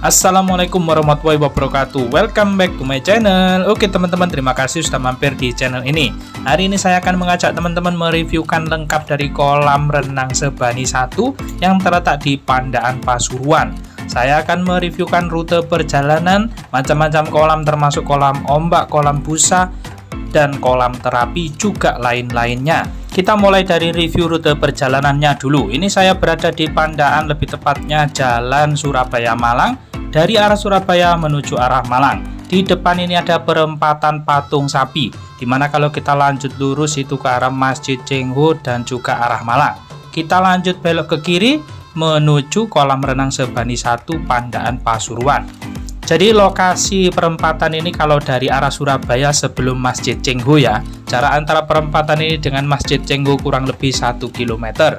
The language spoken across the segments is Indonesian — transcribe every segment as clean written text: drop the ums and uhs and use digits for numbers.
Assalamualaikum warahmatullahi wabarakatuh. Welcome back to my channel. Oke teman-teman, terima kasih sudah mampir di channel ini. Hari ini saya akan mengajak teman-teman mereviewkan lengkap dari kolam renang Sebani 1 yang terletak di Pandaan Pasuruan. Saya akan mereviewkan rute perjalanan, macam-macam kolam termasuk kolam ombak, kolam busa, dan kolam terapi juga lain-lainnya. Kita mulai dari review rute perjalanannya dulu. Ini saya berada di Pandaan, lebih tepatnya Jalan Surabaya Malang, dari arah Surabaya menuju arah Malang. Di depan ini ada perempatan Patung Sapi, dimana kalau kita lanjut lurus itu ke arah Masjid Cengho dan juga arah Malang. Kita lanjut belok ke kiri menuju kolam renang Sebani 1 Pandaan Pasuruan. Jadi lokasi perempatan ini kalau dari arah Surabaya sebelum Masjid Cengho ya, jarak antara perempatan ini dengan Masjid Cengho kurang lebih 1 km.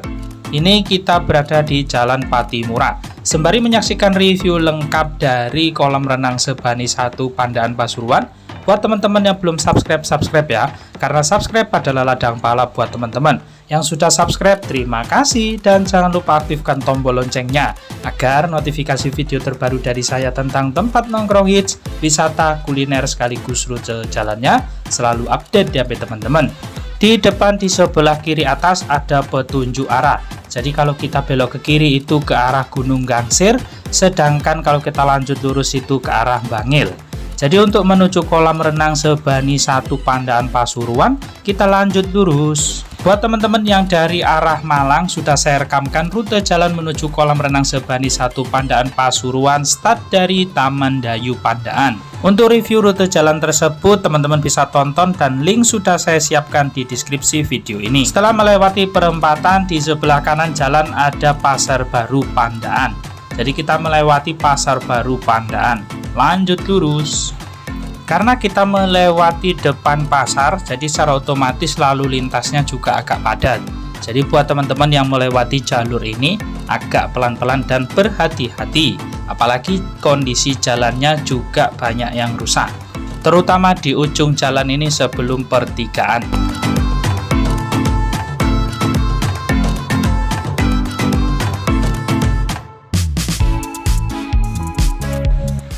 Ini kita berada di Jalan Patimura. Sembari menyaksikan review lengkap dari kolam renang Sebani 1 Pandaan Pasuruan, buat teman-teman yang belum subscribe ya, karena subscribe adalah ladang pahala buat teman-teman. Yang sudah subscribe, terima kasih, dan jangan lupa aktifkan tombol loncengnya agar notifikasi video terbaru dari saya tentang tempat nongkrong hits, wisata, kuliner sekaligus rute jalannya selalu update ya teman-teman. Di depan di sebelah kiri atas ada petunjuk arah. Jadi kalau kita belok ke kiri itu ke arah Gunung Gangsir, sedangkan kalau kita lanjut lurus itu ke arah Bangil. Jadi untuk menuju kolam renang Sebani 1 Pandaan Pasuruan, kita lanjut lurus. Buat teman-teman yang dari arah Malang, sudah saya rekamkan rute jalan menuju kolam renang Sebani 1 Pandaan Pasuruan, start dari Taman Dayu Pandaan. Untuk review rute jalan tersebut, teman-teman bisa tonton dan link sudah saya siapkan di deskripsi video ini. Setelah melewati perempatan, di sebelah kanan jalan ada Pasar Baru Pandaan. Jadi kita melewati Pasar Baru Pandaan, lanjut lurus. Karena kita melewati depan pasar, jadi secara otomatis lalu lintasnya juga agak padat. Jadi buat teman-teman yang melewati jalur ini agak pelan-pelan dan berhati-hati. Apalagi kondisi jalannya juga banyak yang rusak, terutama di ujung jalan ini sebelum pertigaan.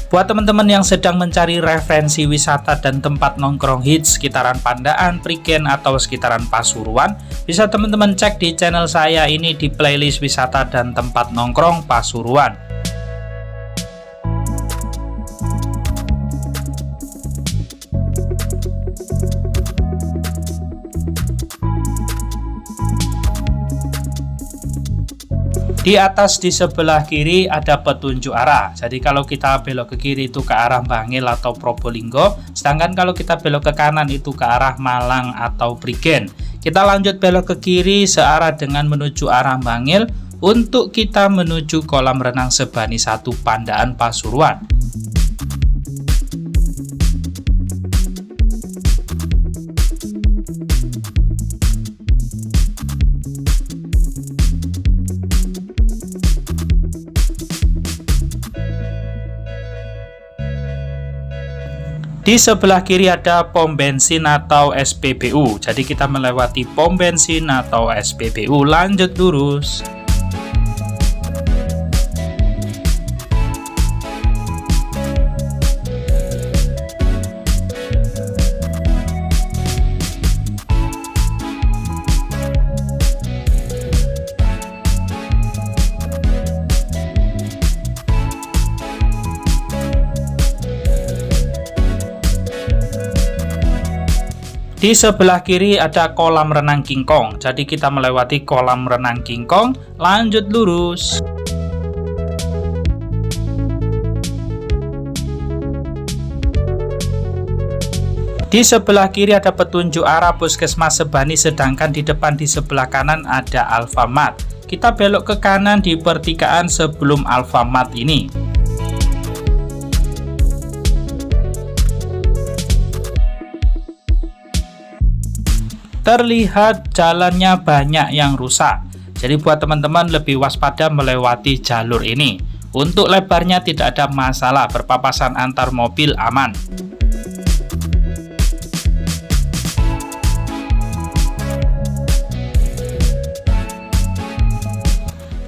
Buat teman-teman yang sedang mencari referensi wisata dan tempat nongkrong hits sekitaran Pandaan, Prigen, atau sekitaran Pasuruan, bisa teman-teman cek di channel saya ini di playlist wisata dan tempat nongkrong Pasuruan. Di atas di sebelah kiri ada petunjuk arah. Jadi kalau kita belok ke kiri itu ke arah Bangil atau Probolinggo, sedangkan kalau kita belok ke kanan itu ke arah Malang atau Prigen. Kita lanjut belok ke kiri searah dengan menuju arah Bangil untuk kita menuju kolam renang Sebani 1 Pandaan Pasuruan. Di sebelah kiri ada pom bensin atau SPBU. Jadi kita melewati pom bensin atau SPBU, lanjut lurus. Di sebelah kiri ada kolam renang King Kong. Jadi kita melewati kolam renang King Kong, lanjut lurus. Di sebelah kiri ada petunjuk arah Puskesmas Sebani, sedangkan di depan di sebelah kanan ada Alfamart. Kita belok ke kanan di pertigaan sebelum Alfamart ini. Terlihat jalannya banyak yang rusak. Jadi buat teman-teman lebih waspada melewati jalur ini. Untuk lebarnya tidak ada masalah, berpapasan antar mobil aman.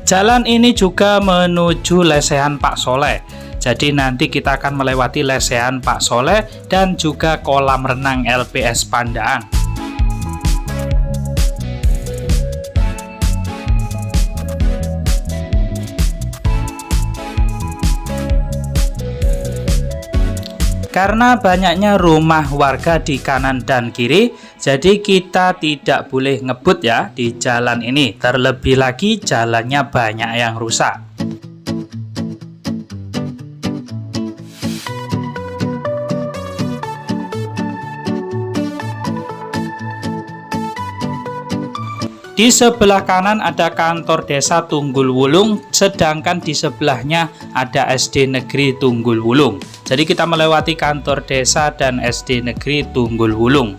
Jalan ini juga menuju lesehan Pak Soleh. Jadi nanti kita akan melewati lesehan Pak Soleh dan juga kolam renang LPS Pandaan. Karena banyaknya rumah warga di kanan dan kiri, jadi kita tidak boleh ngebut ya di jalan ini. Terlebih lagi jalannya banyak yang rusak. Di sebelah kanan ada kantor desa Tunggul Wulung, sedangkan di sebelahnya ada SD Negeri Tunggul Wulung. Jadi kita melewati kantor desa dan SD Negeri Tunggul Wulung.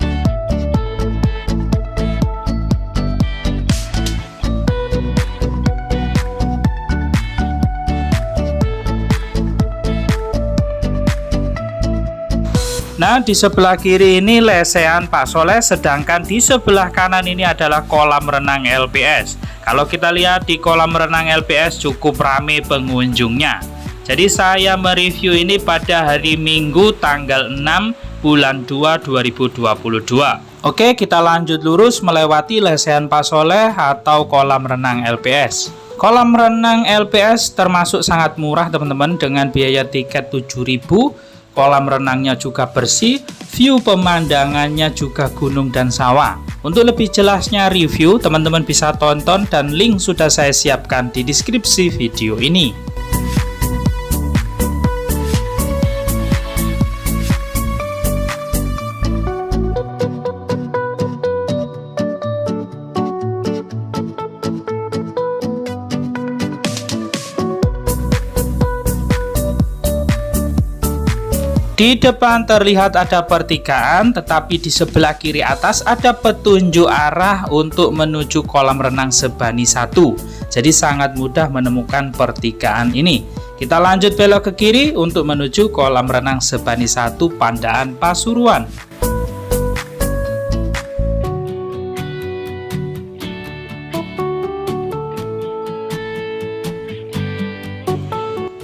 Nah, di sebelah kiri ini lesehan Pak Soleh, sedangkan di sebelah kanan ini adalah kolam renang LPS. Kalau kita lihat di kolam renang LPS cukup ramai pengunjungnya. Jadi saya mereview ini pada hari Minggu tanggal 6 bulan 2 2022. Oke, kita lanjut lurus melewati lesehan Pak Soleh atau kolam renang LPS. Kolam renang LPS termasuk sangat murah teman-teman, dengan biaya tiket 7.000. Kolam renangnya juga bersih, view pemandangannya juga gunung dan sawah. Untuk lebih jelasnya review, teman-teman bisa tonton dan link sudah saya siapkan di deskripsi video ini. Di depan terlihat ada pertigaan, tetapi di sebelah kiri atas ada petunjuk arah untuk menuju kolam renang Sebani 1. Jadi sangat mudah menemukan pertigaan ini. Kita lanjut belok ke kiri untuk menuju kolam renang Sebani 1 Pandaan Pasuruan.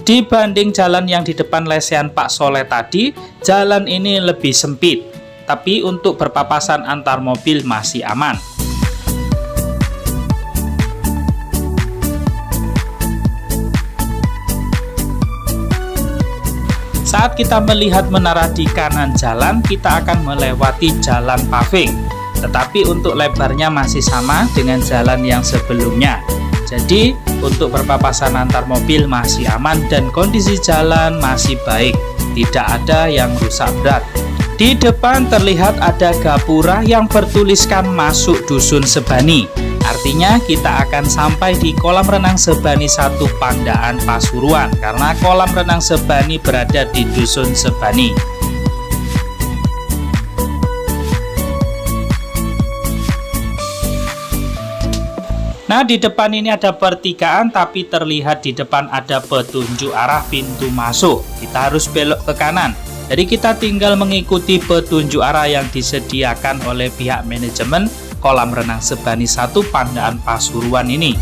Dibanding jalan yang di depan lesehan Pak Soleh tadi, jalan ini lebih sempit, tapi untuk berpapasan antar mobil masih aman. Saat kita melihat menara di kanan jalan, kita akan melewati jalan paving, tetapi untuk lebarnya masih sama dengan jalan yang sebelumnya. Jadi untuk berpapasan antar mobil masih aman dan kondisi jalan masih baik, tidak ada yang rusak berat. Di depan terlihat ada gapura yang bertuliskan masuk Dusun Sebani. Artinya kita akan sampai di kolam renang Sebani 1 Pandaan Pasuruan, karena kolam renang Sebani berada di Dusun Sebani. Nah, di depan ini ada pertigaan, tapi terlihat di depan ada petunjuk arah pintu masuk. Kita harus belok ke kanan. Jadi kita tinggal mengikuti petunjuk arah yang disediakan oleh pihak manajemen kolam renang Sebani 1 Pandaan Pasuruan ini.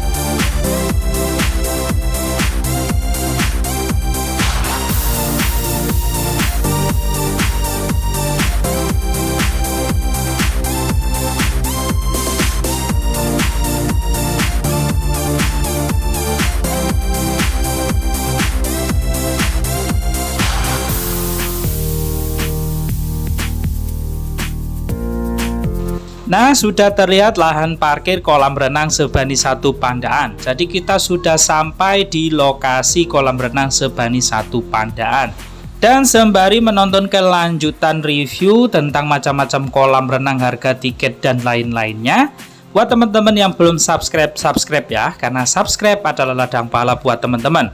Nah, sudah terlihat lahan parkir kolam renang Sebani 1 Pandaan. Jadi kita sudah sampai di lokasi kolam renang Sebani 1 Pandaan. Dan sembari menonton kelanjutan review tentang macam-macam kolam renang, harga tiket, dan lain-lainnya, buat teman-teman yang belum subscribe ya, karena subscribe adalah ladang pahala buat teman-teman.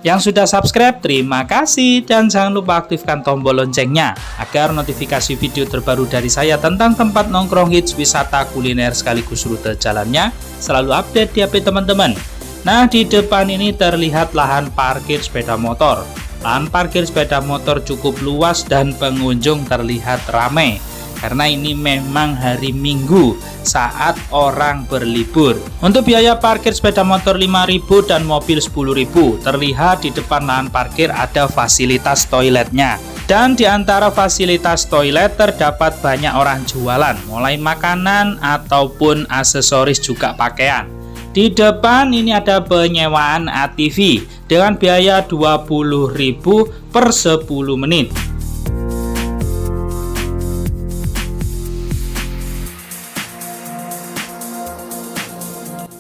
Yang sudah subscribe, terima kasih, dan jangan lupa aktifkan tombol loncengnya agar notifikasi video terbaru dari saya tentang tempat nongkrong hits, wisata, kuliner, sekaligus rute jalannya selalu update di HP teman-teman. Nah, di depan ini terlihat lahan parkir sepeda motor. Lahan parkir sepeda motor cukup luas dan pengunjung terlihat ramai. karena ini memang hari Minggu saat orang berlibur. Untuk biaya parkir sepeda motor 5.000 dan mobil 10.000. Terlihat di depan lahan parkir ada fasilitas toiletnya. Dan di antara fasilitas toilet terdapat banyak orang jualan, mulai makanan ataupun aksesoris juga pakaian. Di depan ini ada penyewaan ATV dengan biaya 20.000 per 10 menit.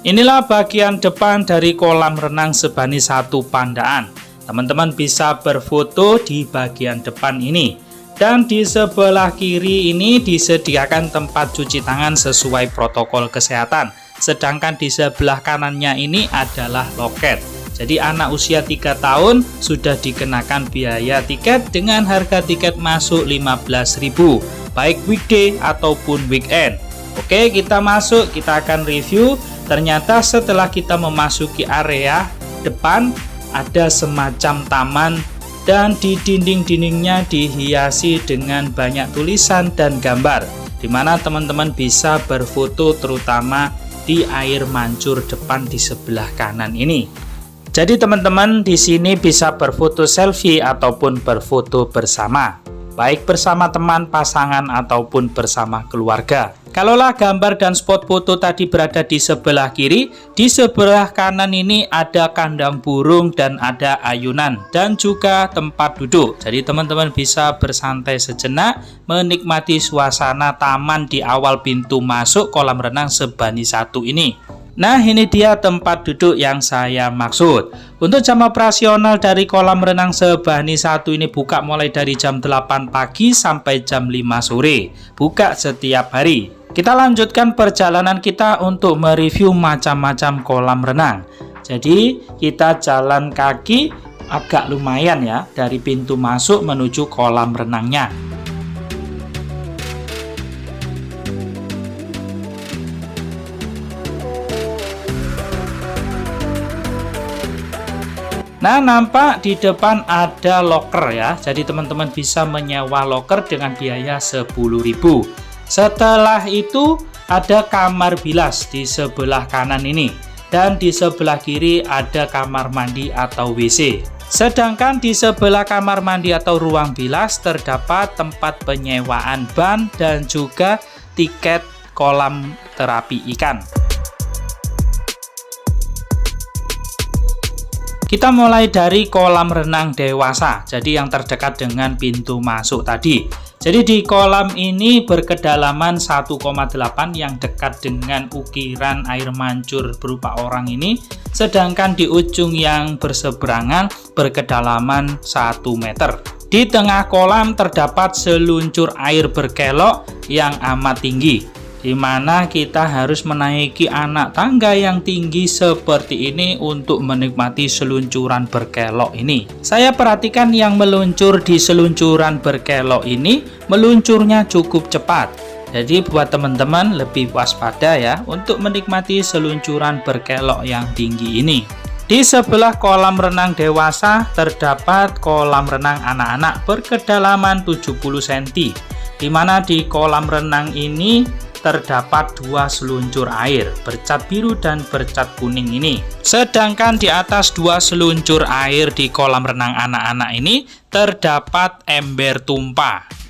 Inilah bagian depan dari kolam renang Sebani 1 Pandaan. Teman-teman bisa berfoto di bagian depan ini. Dan di sebelah kiri ini disediakan tempat cuci tangan sesuai protokol kesehatan. Sedangkan di sebelah kanannya ini adalah loket. Jadi anak usia 3 tahun sudah dikenakan biaya tiket dengan harga tiket masuk 15.000, baik weekday ataupun weekend. Oke, kita masuk, kita akan review. Ternyata setelah kita memasuki area depan ada semacam taman dan di dinding-dindingnya dihiasi dengan banyak tulisan dan gambar, di mana teman-teman bisa berfoto terutama di air mancur depan di sebelah kanan ini. Jadi teman-teman di sini bisa berfoto selfie ataupun berfoto bersama, baik bersama teman, pasangan ataupun bersama keluarga. Kalaulah gambar dan spot foto tadi berada di sebelah kiri, di sebelah kanan ini ada kandang burung dan ada ayunan dan juga tempat duduk. Jadi teman-teman bisa bersantai sejenak menikmati suasana taman di awal pintu masuk kolam renang Sebani 1 ini. Nah, ini dia tempat duduk yang saya maksud. Untuk jam operasional dari kolam renang Sebani 1 ini buka mulai dari jam 8 pagi sampai jam 5 sore. Buka setiap hari. Kita lanjutkan perjalanan kita untuk mereview macam-macam kolam renang. Jadi kita jalan kaki agak lumayan ya dari pintu masuk menuju kolam renangnya. Nah, nampak di depan ada loker ya. Jadi teman-teman bisa menyewa loker dengan biaya 10.000. Setelah itu ada kamar bilas di sebelah kanan ini. Dan di sebelah kiri ada kamar mandi atau WC. Sedangkan di sebelah kamar mandi atau ruang bilas terdapat tempat penyewaan ban dan juga tiket kolam terapi ikan. Kita mulai dari kolam renang dewasa, jadi yang terdekat dengan pintu masuk tadi. Jadi di kolam ini berkedalaman 1,8 yang dekat dengan ukiran air mancur berupa orang ini. Sedangkan di ujung yang berseberangan berkedalaman 1 meter. Di tengah kolam terdapat seluncur air berkelok yang amat tinggi, di mana kita harus menaiki anak tangga yang tinggi seperti ini untuk menikmati seluncuran berkelok ini. Saya perhatikan yang meluncur di seluncuran berkelok ini meluncurnya cukup cepat. Jadi buat teman-teman lebih waspada ya untuk menikmati seluncuran berkelok yang tinggi ini. Di sebelah kolam renang dewasa terdapat kolam renang anak-anak berkedalaman 70 cm, di mana di kolam renang ini terdapat 2 seluncur air bercat biru dan bercat kuning ini. Sedangkan di atas 2 seluncur air di kolam renang anak-anak ini terdapat ember tumpah.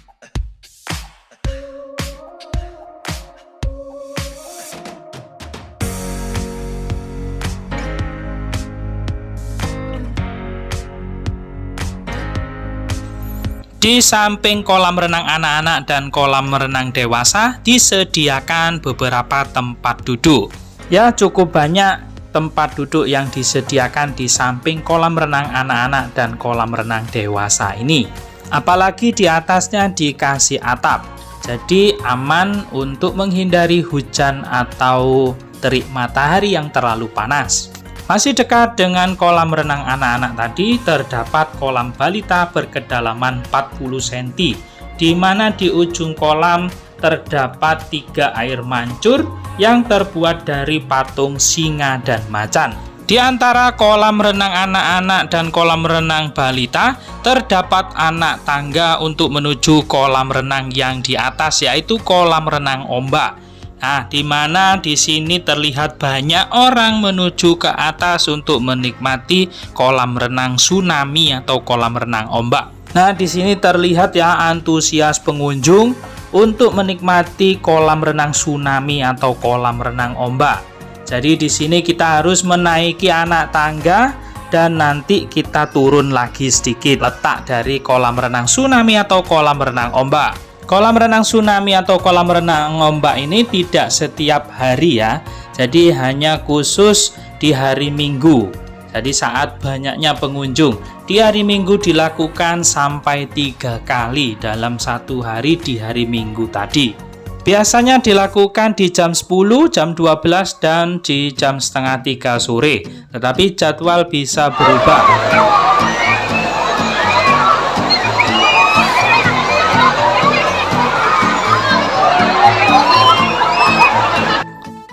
Di samping kolam renang anak-anak dan kolam renang dewasa disediakan beberapa tempat duduk. Ya, cukup banyak tempat duduk yang disediakan di samping kolam renang anak-anak dan kolam renang dewasa ini. Apalagi di atasnya dikasih atap. Jadi aman untuk menghindari hujan atau terik matahari yang terlalu panas. Masih dekat dengan kolam renang anak-anak tadi terdapat kolam balita berkedalaman 40 cm, di mana di ujung kolam terdapat 3 air mancur yang terbuat dari patung singa dan macan. Di antara kolam renang anak-anak dan kolam renang balita, terdapat anak tangga untuk menuju kolam renang yang di atas, yaitu kolam renang ombak. Nah, di mana di sini terlihat banyak orang menuju ke atas untuk menikmati kolam renang tsunami atau kolam renang ombak. Nah, di sini terlihat ya antusias pengunjung untuk menikmati kolam renang tsunami atau kolam renang ombak. Jadi di sini kita harus menaiki anak tangga dan nanti kita turun lagi sedikit letak dari kolam renang tsunami atau kolam renang ombak. Kolam renang tsunami atau kolam renang ombak ini tidak setiap hari ya. Jadi hanya khusus di hari Minggu. Jadi saat banyaknya pengunjung, di hari Minggu dilakukan sampai 3 kali dalam satu hari di hari Minggu tadi. Biasanya dilakukan di jam 10, jam 12, dan di jam setengah 3 sore. Tetapi jadwal bisa berubah.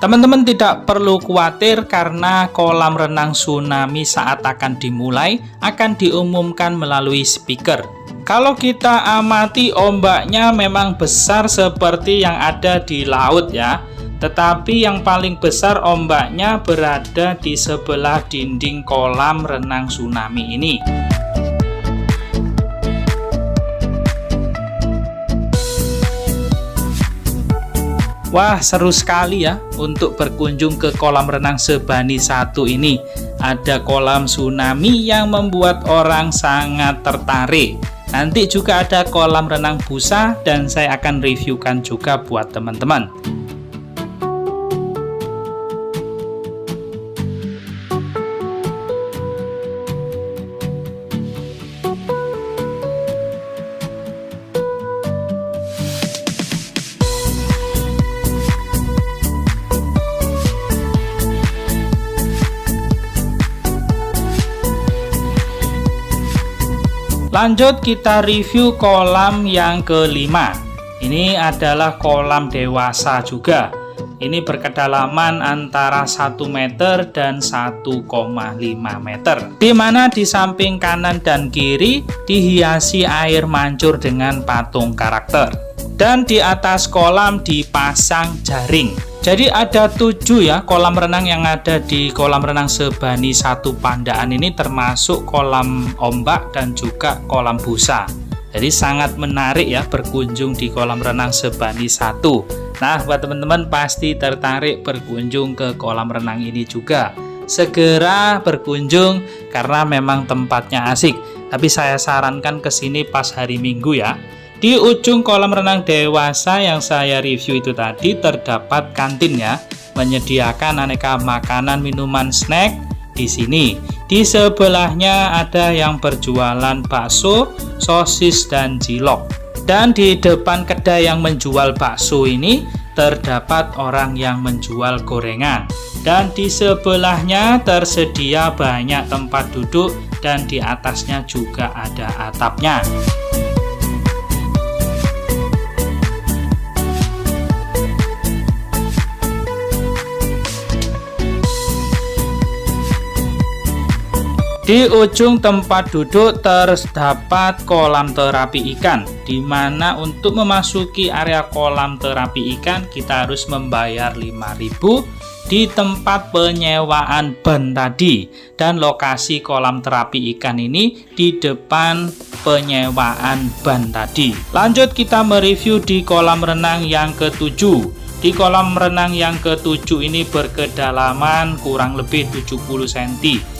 Teman-teman tidak perlu khawatir karena kolam renang tsunami saat akan dimulai akan diumumkan melalui speaker. Kalau kita amati ombaknya memang besar seperti yang ada di laut ya. Tetapi yang paling besar ombaknya berada di sebelah dinding kolam renang tsunami ini. Wah, seru sekali ya untuk berkunjung ke kolam renang Sebani 1 ini. Ada kolam tsunami yang membuat orang sangat tertarik. Nanti juga ada kolam renang busa dan saya akan reviewkan juga buat teman-teman. Lanjut kita review kolam yang kelima. Ini adalah kolam dewasa juga. Ini berkedalaman antara 1 meter dan 1,5 meter. Di mana di samping kanan dan kiri dihiasi air mancur dengan patung karakter. Dan di atas kolam dipasang jaring. Jadi ada 7 ya kolam renang yang ada di kolam renang Sebani 1 Pandaan ini, termasuk kolam ombak dan juga kolam busa. Jadi sangat menarik ya berkunjung di kolam renang Sebani 1. Nah, buat teman-teman pasti tertarik berkunjung ke kolam renang ini juga. Segera berkunjung karena memang tempatnya asik. Tapi saya sarankan ke sini pas hari Minggu ya. Di ujung kolam renang dewasa yang saya review itu tadi terdapat kantin ya, menyediakan aneka makanan, minuman, snack di sini. Di sebelahnya ada yang berjualan bakso, sosis, dan cilok. Dan di depan kedai yang menjual bakso ini terdapat orang yang menjual gorengan. Dan di sebelahnya tersedia banyak tempat duduk dan di atasnya juga ada atapnya. Di ujung tempat duduk terdapat kolam terapi ikan, di mana untuk memasuki area kolam terapi ikan kita harus membayar 5.000 di tempat penyewaan ban tadi. Dan lokasi kolam terapi ikan ini di depan penyewaan ban tadi. Lanjut kita mereview di kolam renang yang ke-7. Di kolam renang yang ke-7 ini berkedalaman kurang lebih 70 cm.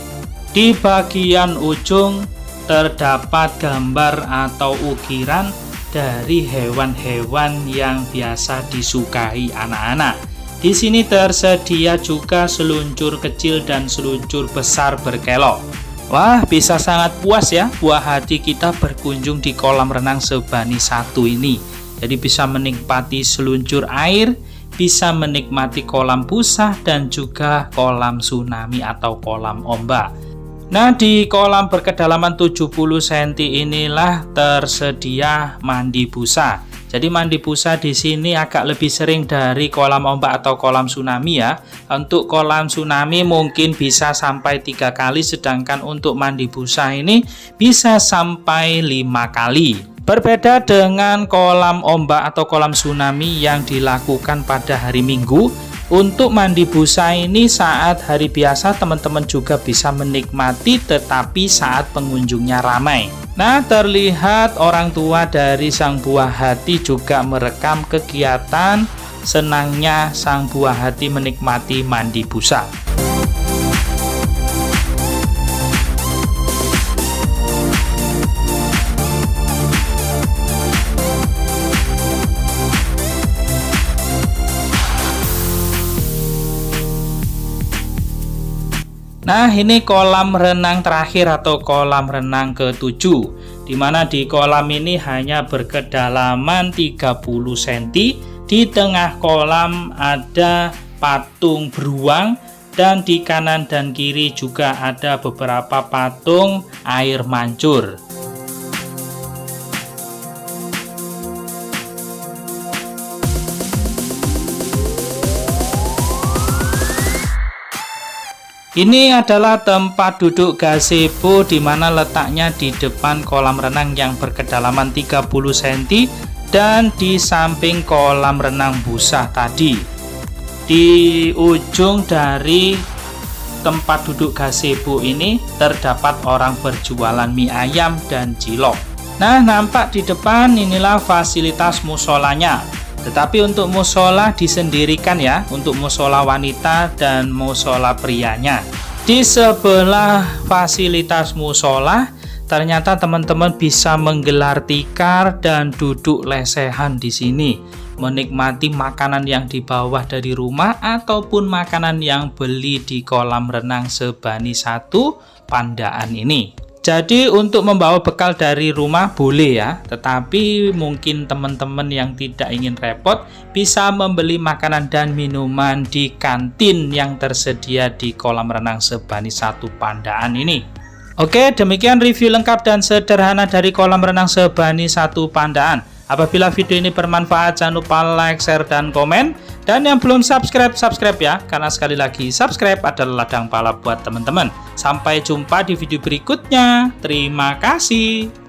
Di bagian ujung terdapat gambar atau ukiran dari hewan-hewan yang biasa disukai anak-anak. Di sini tersedia juga seluncur kecil dan seluncur besar berkelok. Wah, bisa sangat puas ya buah hati kita berkunjung di kolam renang Sebani 1 ini. Jadi bisa menikmati seluncur air, bisa menikmati kolam busa dan juga kolam tsunami atau kolam ombak. Nah, di kolam berkedalaman 70 cm inilah tersedia mandi busa. Jadi mandi busa di sini agak lebih sering dari kolam ombak atau kolam tsunami ya. Untuk kolam tsunami mungkin bisa sampai 3 kali, sedangkan untuk mandi busa ini bisa sampai 5 kali. Berbeda dengan kolam ombak atau kolam tsunami yang dilakukan pada hari Minggu, untuk mandi busa ini saat hari biasa teman-teman juga bisa menikmati, tetapi saat pengunjungnya ramai. Nah, terlihat orang tua dari sang buah hati juga merekam kegiatan senangnya sang buah hati menikmati mandi busa. Nah, ini kolam renang terakhir atau kolam renang ke-7, dimana di kolam ini hanya berkedalaman 30 cm. Di tengah kolam ada patung beruang, dan di kanan dan kiri juga ada beberapa patung air mancur. Ini adalah tempat duduk gazebo, di mana letaknya di depan kolam renang yang berkedalaman 30 cm dan di samping kolam renang busa tadi. Di ujung dari tempat duduk gazebo ini terdapat orang berjualan mie ayam dan cilok. Nah, nampak di depan inilah fasilitas musolanya. Tetapi untuk musola disendirikan ya, untuk musola wanita dan musola prianya. Di sebelah fasilitas musola, ternyata teman-teman bisa menggelar tikar dan duduk lesehan di sini, menikmati makanan yang dibawa dari rumah ataupun makanan yang beli di kolam renang Sebani 1 Pandaan ini. Jadi untuk membawa bekal dari rumah boleh ya, tetapi mungkin teman-teman yang tidak ingin repot bisa membeli makanan dan minuman di kantin yang tersedia di kolam renang Sebani 1 Pandaan ini. Oke, demikian review lengkap dan sederhana dari kolam renang Sebani 1 Pandaan. Apabila video ini bermanfaat, jangan lupa like, share, dan komen. Dan yang belum subscribe ya, karena sekali lagi subscribe adalah ladang pahala buat teman-teman. Sampai jumpa di video berikutnya. Terima kasih.